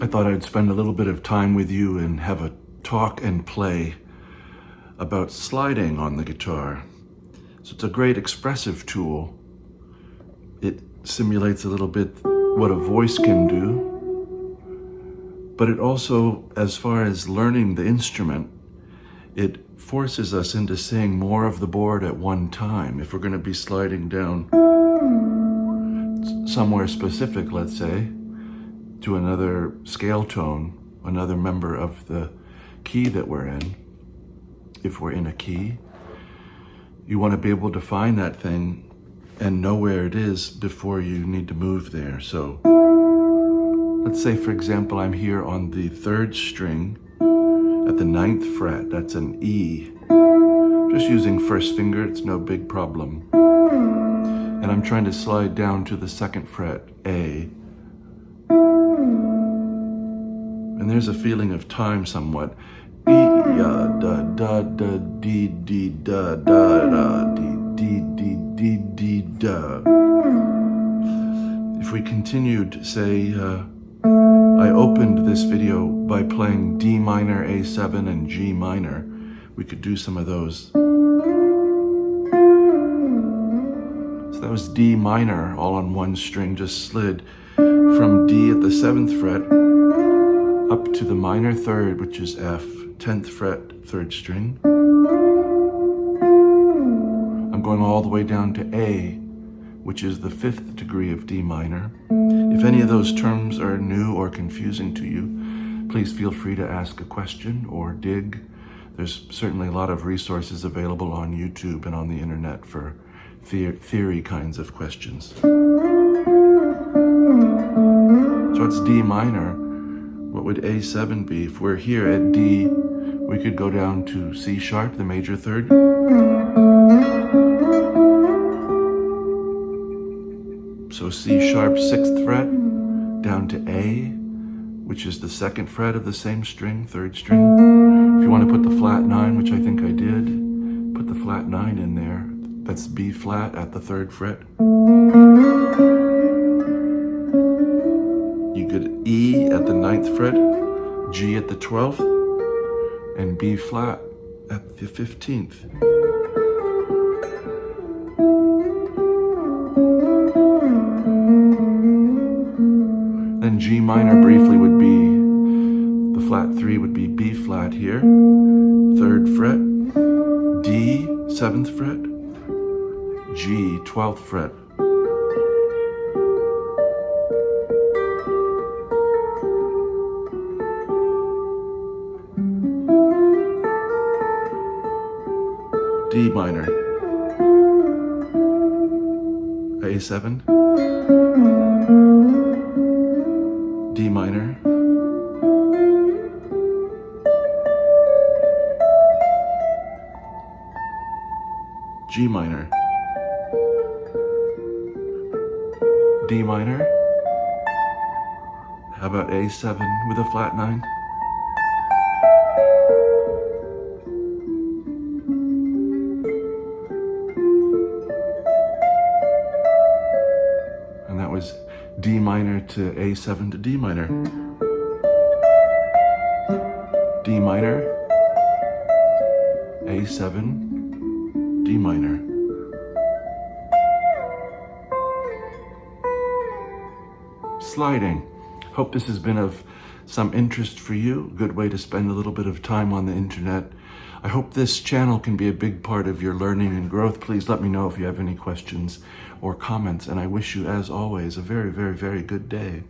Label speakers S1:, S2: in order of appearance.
S1: I thought I'd spend a little bit of time with you and have a talk and play about sliding on the guitar. So it's a great expressive tool. It simulates a little bit what a voice can do, but it also, as far as learning the instrument, it forces us into seeing more of the board at one time. If we're going to be sliding down somewhere specific, let's say, to another scale tone, another member of the key that we're in, if we're in a key, you want to be able to find that thing and know where it is before you need to move there. So let's say, for example, I'm here on the 3rd string at the 9th fret. That's an E. Just using first finger, it's no big problem. And I'm trying to slide down to the 2nd fret, A. And there's a feeling of time somewhat. E, ya, da, da, da, dee, dee, da, da, da, dee, dee, dee, dee, dee, da. If we continued, say, I opened this video by playing D minor, A7, and G minor. We could do some of those. So that was D minor, all on one string, just slid from D at the 7th fret up to the minor 3rd, which is F, 10th fret, 3rd string. I'm going all the way down to A, which is the 5th degree of D minor. If any of those terms are new or confusing to you, please feel free to ask a question or dig. There's certainly a lot of resources available on YouTube and on the internet for theory kinds of questions. So it's D minor. What would A7 be? If we're here at D, we could go down to C sharp, the major 3rd. So C sharp, 6th fret, down to A, which is the 2nd fret of the same string, 3rd string. If you want to put the flat 9, which I think I did, put the flat 9 in there. That's B flat at the 3rd fret. You could E at the 9th fret, G at the 12th, and B flat at the 15th. Then G minor briefly would be, the flat 3 would be B flat here, 3rd fret, D, 7th fret, G, 12th fret. D minor, A7, D minor, G minor, D minor. How about A7 with a flat 9? And that was D minor to A7 to D minor. D minor, A7, D minor. Sliding. Hope this has been of some interest for you. Good way to spend a little bit of time on the internet. I hope this channel can be a big part of your learning and growth. Please let me know if you have any questions or comments. And I wish you, as always, a very, very, very good day.